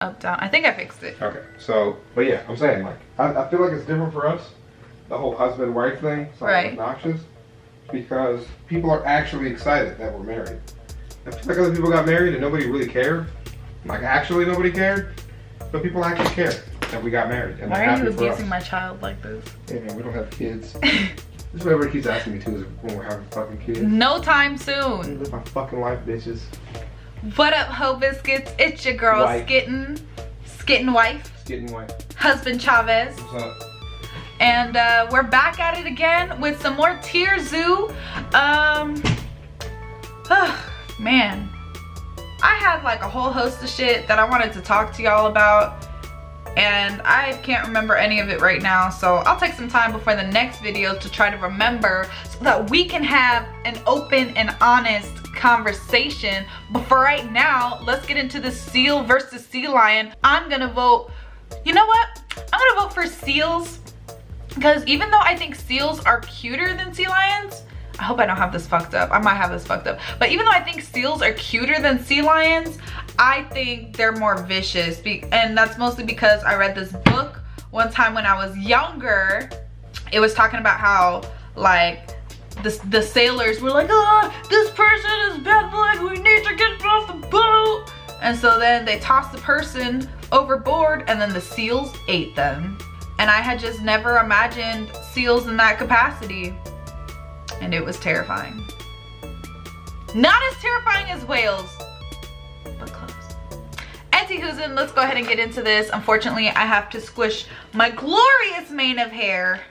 Up, down. I think I fixed it. Okay, so, but yeah, I'm saying, like, I feel like it's different for us, the whole husband-wife thing. It's not obnoxious, because people are actually excited that we're married. I feel like other people got married and nobody really cared. Like, actually nobody cared, but people actually care that we got married. And why are you abusing my child like this? Hey man, we don't have kids. This is what everybody keeps asking me too, is when we're having fucking kids. No time soon. Live my fucking life, bitches. What up, Ho Biscuits? It's your girl, Skitten Wife. Skitten Wife. Husband Chavez. What's up? And we're back at it again with some more TierZoo. Man, I had like a whole host of shit that I wanted to talk to y'all about, and I can't remember any of it right now, so I'll take some time before the next video to try to remember so that we can have an open and honest conversation. But for right now, let's get into the seal versus sea lion. I'm gonna vote, you know what? I'm gonna vote for seals, because even though I think seals are cuter than sea lions, I hope I don't have this fucked up. I might have this fucked up. But even though I think seals are cuter than sea lions, I think they're more vicious. And that's mostly because I read this book one time when I was younger. It was talking about how, like, the sailors were like, oh, this person is bad blood, we need to get off the boat. And so then they tossed the person overboard, and then the seals ate them. And I had just never imagined seals in that capacity. And it was terrifying. Not as terrifying as whales, but close. Anti-Hoozin, let's go ahead and get into this. Unfortunately, I have to squish my glorious mane of hair.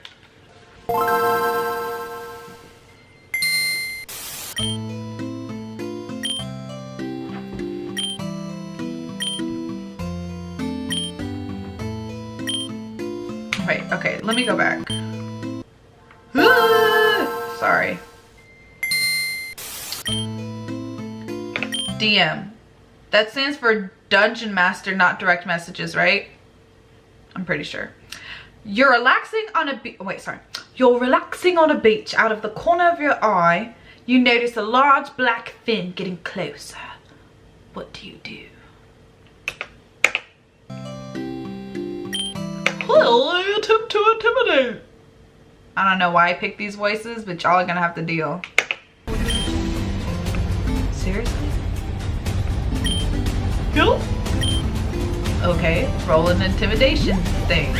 Wait, okay, let me go back. Sorry. DM. That stands for Dungeon Master, not direct messages, right? I'm pretty sure. You're relaxing on a beach. Wait, sorry. You're relaxing on a beach. Out of the corner of your eye, you notice a large black fin getting closer. What do you do? Well, I attempt to intimidate. I don't know why I picked these voices, but y'all are gonna have to deal. Seriously? Kill? Okay, roll an intimidation thing.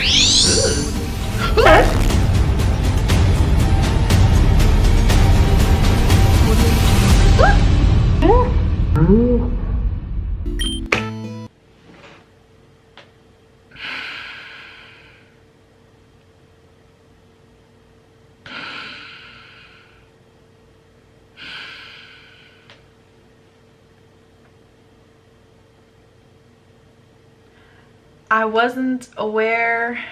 I wasn't aware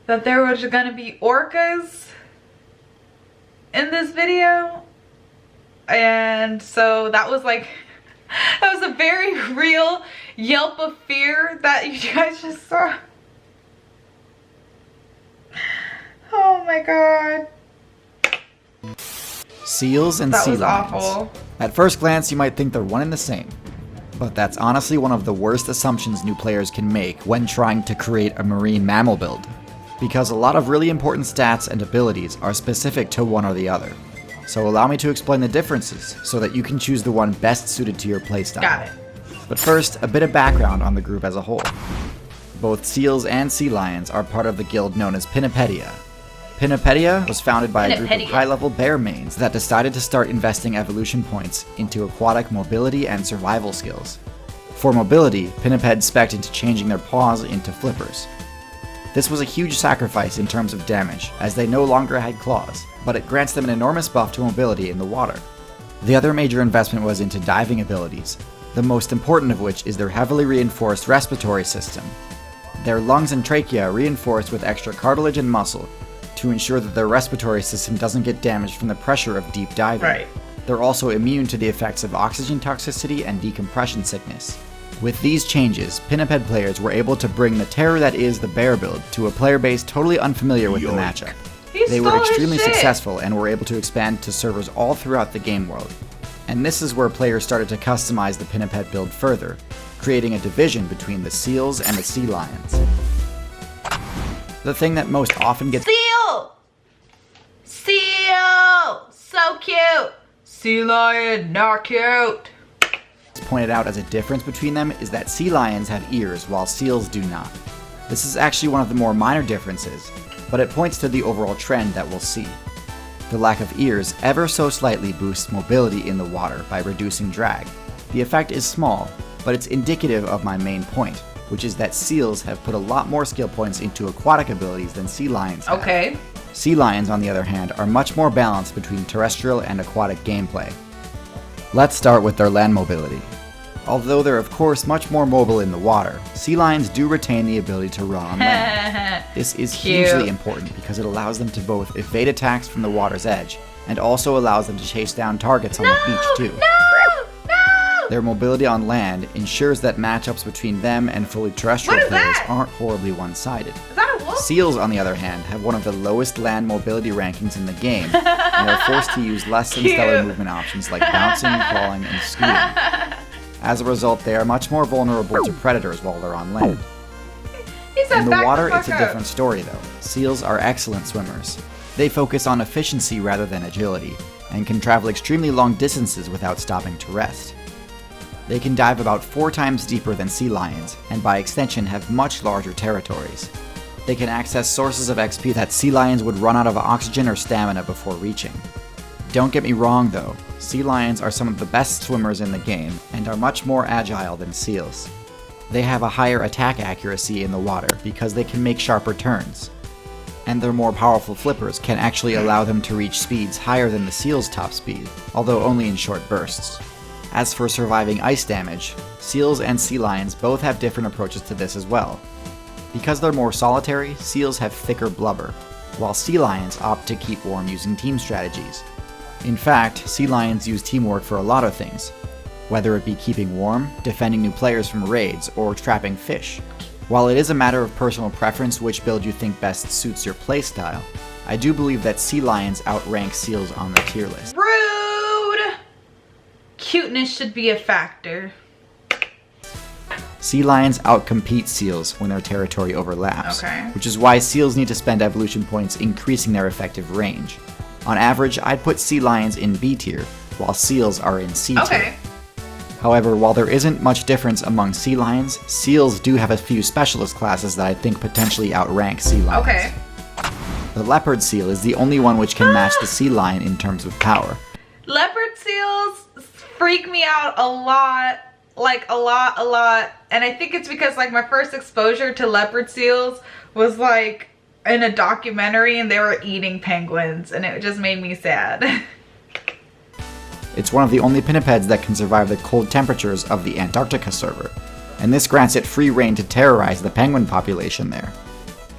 that there was gonna be orcas in this video, and so that was like, that was a very real yelp of fear that you guys just saw. Oh my god. Seals and sea lions. That was awful. At first glance, you might think they're one and the same. But that's honestly one of the worst assumptions new players can make when trying to create a marine mammal build, because a lot of really important stats and abilities are specific to one or the other. So allow me to explain the differences so that you can choose the one best suited to your playstyle. Got it. But first, a bit of background on the group as a whole. Both seals and sea lions are part of the guild known as Pinnipedia. Pinnipedia was founded by a group of high-level bear mains that decided to start investing evolution points into aquatic mobility and survival skills. For mobility, pinnipeds spec'd into changing their paws into flippers. This was a huge sacrifice in terms of damage, as they no longer had claws, but it grants them an enormous buff to mobility in the water. The other major investment was into diving abilities, the most important of which is their heavily reinforced respiratory system. Their lungs and trachea are reinforced with extra cartilage and muscle, to ensure that their respiratory system doesn't get damaged from the pressure of deep diving. Right. They're also immune to the effects of oxygen toxicity and decompression sickness. With these changes, Pinniped players were able to bring the terror that is the bear build to a player base totally unfamiliar with the matchup. They were extremely successful and were able to expand to servers all throughout the game world. And this is where players started to customize the Pinniped build further, creating a division between the seals and the sea lions. The thing that most often gets Seal! Seal! So cute! Sea lion, not cute! pointed out as a difference between them is that sea lions have ears while seals do not. This is actually one of the more minor differences, but it points to the overall trend that we'll see. The lack of ears ever so slightly boosts mobility in the water by reducing drag. The effect is small, but it's indicative of my main point, which is that seals have put a lot more skill points into aquatic abilities than sea lions have. Okay. Sea lions, on the other hand, are much more balanced between terrestrial and aquatic gameplay. Let's start with their land mobility. Although they're of course much more mobile in the water, sea lions do retain the ability to run on land. This is hugely important because it allows them to both evade attacks from the water's edge, and also allows them to chase down targets on the beach too. Their mobility on land ensures that matchups between them and fully terrestrial players aren't horribly one-sided. Is that a wolf? Seals, on the other hand, have one of the lowest land mobility rankings in the game, and are forced to use less than stellar movement options like bouncing, crawling, and scooting. As a result, they are much more vulnerable to predators while they're on land. In the water, it's a different story though. Seals are excellent swimmers. They focus on efficiency rather than agility, and can travel extremely long distances without stopping to rest. They can dive about 4 times deeper than sea lions, and by extension have much larger territories. They can access sources of XP that sea lions would run out of oxygen or stamina before reaching. Don't get me wrong though, sea lions are some of the best swimmers in the game, and are much more agile than seals. They have a higher attack accuracy in the water because they can make sharper turns. And their more powerful flippers can actually allow them to reach speeds higher than the seal's top speed, although only in short bursts. As for surviving ice damage, seals and sea lions both have different approaches to this as well. Because they're more solitary, seals have thicker blubber, while sea lions opt to keep warm using team strategies. In fact, sea lions use teamwork for a lot of things, whether it be keeping warm, defending new players from raids, or trapping fish. While it is a matter of personal preference which build you think best suits your playstyle, I do believe that sea lions outrank seals on the tier list. Rude! Cuteness should be a factor. Sea lions outcompete seals when their territory overlaps, which is why seals need to spend evolution points increasing their effective range. On average, I'd put sea lions in B tier, while seals are in C tier. However, while there isn't much difference among sea lions, seals do have a few specialist classes that I think potentially outrank sea lions. The leopard seal is the only one which can match the sea lion in terms of power. Leopard seals freak me out a lot. Like a lot. And I think it's because like my first exposure to leopard seals was like in a documentary and they were eating penguins and it just made me sad. It's one of the only pinnipeds that can survive the cold temperatures of the Antarctica server, and this grants it free reign to terrorize the penguin population there.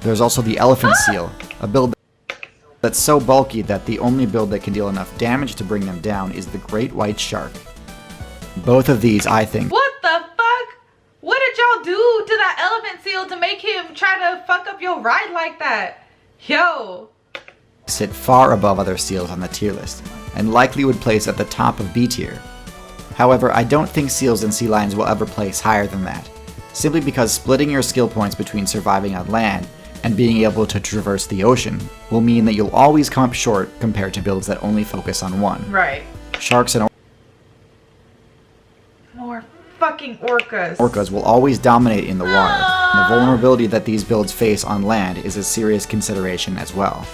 There's also the elephant seal, a build that's so bulky that the only build that can deal enough damage to bring them down is the great white shark. Both of these, I think... What the fuck? What did y'all do to that elephant seal to make him try to fuck up your ride like that? Yo! Sit far above other seals on the tier list, and likely would place at the top of B tier. However, I don't think seals and sea lions will ever place higher than that, simply because splitting your skill points between surviving on land and being able to traverse the ocean will mean that you'll always come up short compared to builds that only focus on one. Right. Sharks and more fucking orcas. Orcas will always dominate in the water. The vulnerability that these builds face on land is a serious consideration as well.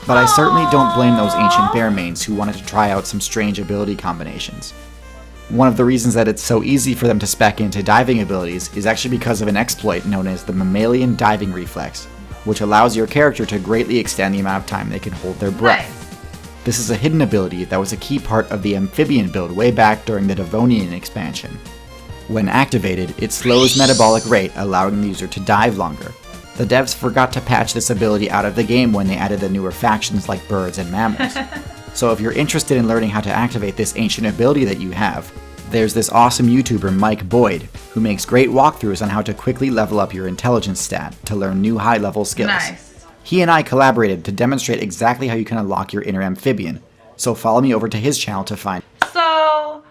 But I certainly don't blame those ancient bear mains who wanted to try out some strange ability combinations. One of the reasons that it's so easy for them to spec into diving abilities is actually because of an exploit known as the mammalian diving reflex, which allows your character to greatly extend the amount of time they can hold their breath. This is a hidden ability that was a key part of the amphibian build way back during the Devonian expansion. When activated, it slows metabolic rate, allowing the user to dive longer. The devs forgot to patch this ability out of the game when they added the newer factions like birds and mammals. So if you're interested in learning how to activate this ancient ability that you have, there's this awesome YouTuber Mike Boyd, who makes great walkthroughs on how to quickly level up your intelligence stat to learn new high-level skills. He and I collaborated to demonstrate exactly how you can unlock your inner amphibian, so follow me over to his channel to find... So...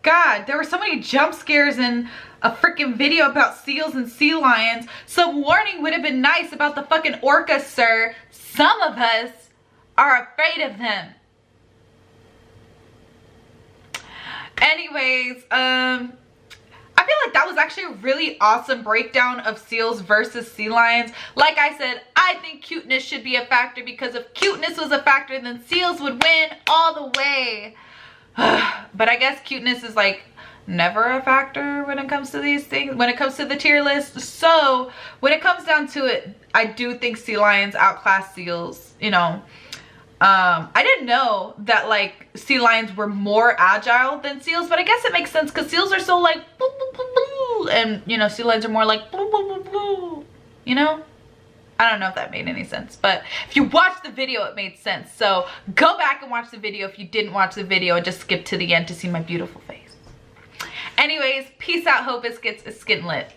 God, there were so many jump scares in a freaking video about seals and sea lions. Some warning would have been nice about the fucking orcas, sir. Some of us are afraid of them. Anyways, I feel like that was actually a really awesome breakdown of seals versus sea lions. Like I said, I think cuteness should be a factor, because if cuteness was a factor, then seals would win all the way. But I guess cuteness is like never a factor when it comes to these things, when it comes to the tier list. So when it comes down to it, I do think sea lions outclass seals, you know. I didn't know that like sea lions were more agile than seals, but I guess it makes sense because seals are so like boo, boo, boo, boo, and you know, sea lions are more like boo, boo, boo, boo, you know. I don't know if that made any sense, but if you watched the video, it made sense. So go back and watch the video if you didn't watch the video and just skip to the end to see my beautiful face. Anyways, peace out, hope biscuits, it's Skitten Lit.